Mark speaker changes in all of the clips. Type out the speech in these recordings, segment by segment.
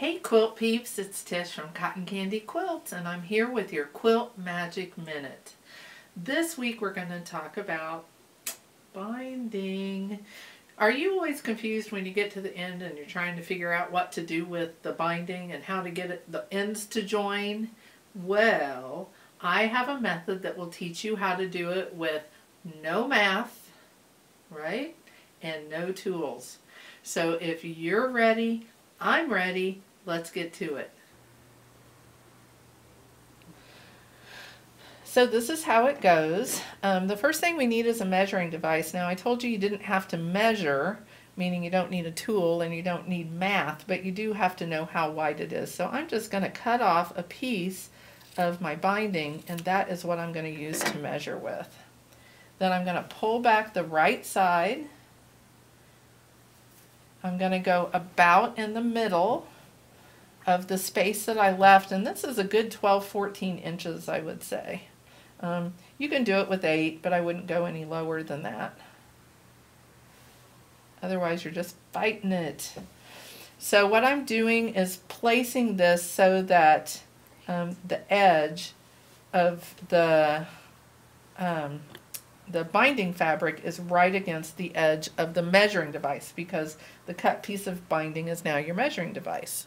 Speaker 1: Hey Quilt peeps, it's Tish from Cotton Candy Quilts, and I'm here with your Quilt Magic Minute. This week we're going to talk about binding. Are you always confused when you get to the end and you're trying to figure out what to do with the binding and how to get the ends to join? Well, I have a method that will teach you how to do it with no math, right? And no tools. So if you're ready, I'm ready. Let's get to it. So this is how it goes. The first thing we need is a measuring device. Now I told you you didn't have to measure, meaning you don't need a tool and you don't need math, but you do have to know how wide it is. So I'm just going to cut off a piece of my binding, and that is what I'm going to use to measure with. Then I'm going to pull back the right side. I'm going to go about in the middle of the space that I left, and this is a good 12-14 inches, I would say. You can do it with 8, but I wouldn't go any lower than that. Otherwise you're just fighting it. So what I'm doing is placing this so that the edge of the binding fabric is right against the edge of the measuring device, because the cut piece of binding is now your measuring device.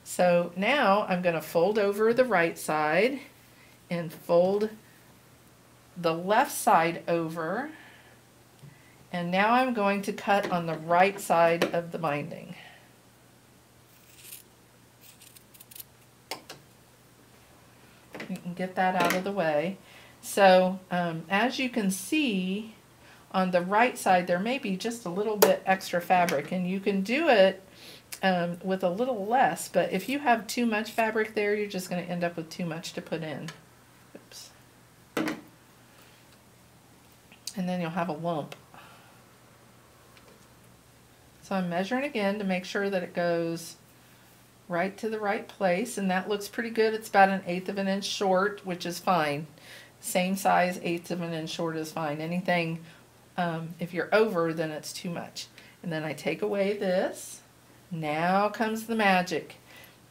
Speaker 1: So now I'm going to fold over the right side and fold the left side over, and now I'm going to cut on the right side of the binding. You can get that out of the way. So as you can see, on the right side there may be just a little bit extra fabric, and you can do it with a little less, but if you have too much fabric there, you're just going to end up with too much to put in. Oops. And then you'll have a lump. So I'm measuring again to make sure that it goes right to the right place, and that looks pretty good. It's about 1/8 of an inch short, which is fine. Same size, 1/8 of an inch short is fine. Anything, if you're over, then it's too much. And then I take away this. Now comes the magic.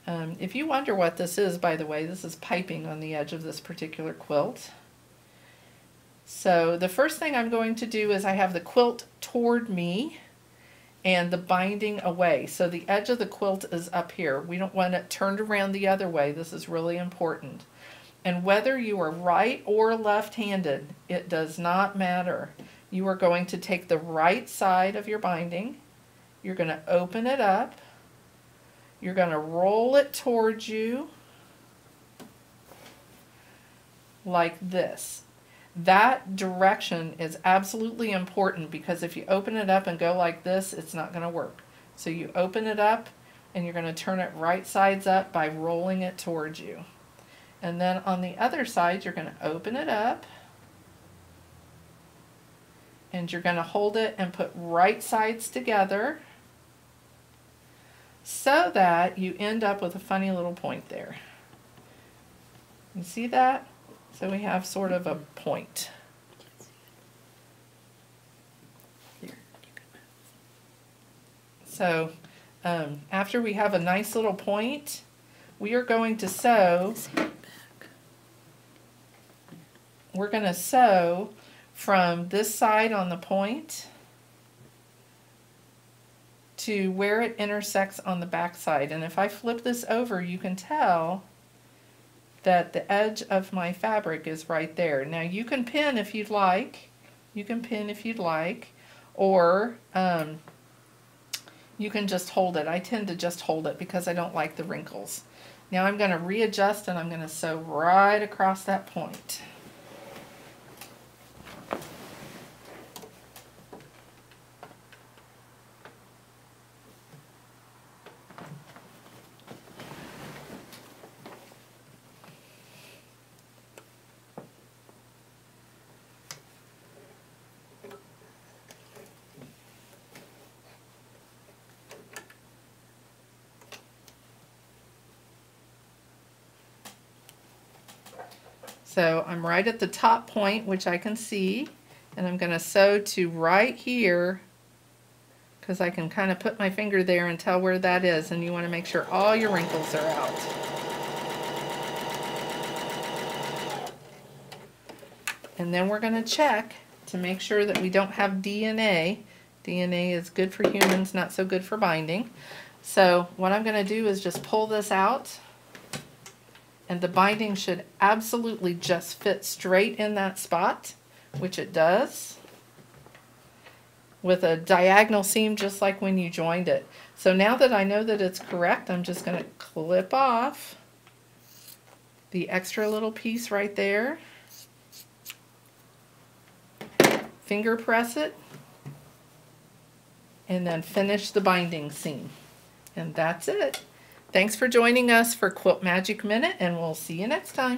Speaker 1: If you wonder what this is, by the way, this is piping on the edge of this particular quilt. So the first thing I'm going to do is I have the quilt toward me and the binding away. So the edge of the quilt is up here. We don't want it turned around the other way. This is really important. And whether you are right or left-handed, it does not matter. You are going to take the right side of your binding. You're going to open it up. You're going to roll it towards you like this. That direction is absolutely important, because if you open it up and go like this, it's not going to work. So you open it up and you're going to turn it right sides up by rolling it towards you. And then on the other side, you're going to open it up and you're going to hold it and put right sides together, so that you end up with a funny little point there. You see that? So we have sort of a point. So after we have a nice little point, we are going to sew. We're going to sew from this side on the point to where it intersects on the back side. And if I flip this over, you can tell that the edge of my fabric is right there. Now you can pin if you'd like. You can pin if you'd like, or you can just hold it. I tend to just hold it because I don't like the wrinkles. Now I'm going to readjust, and I'm going to sew right across that point. So I'm right at the top point, which I can see, and I'm going to sew to right here, because I can kind of put my finger there and tell where that is, and you want to make sure all your wrinkles are out. And then we're going to check to make sure that we don't have DNA. DNA is good for humans, not so good for binding. So what I'm going to do is just pull this out, and the binding should absolutely just fit straight in that spot, which it does, with a diagonal seam just like when you joined it. So now that I know that it's correct, I'm just going to clip off the extra little piece right there, finger press it, and then finish the binding seam. And that's it. Thanks for joining us for Quilt Magic Minute, and we'll see you next time.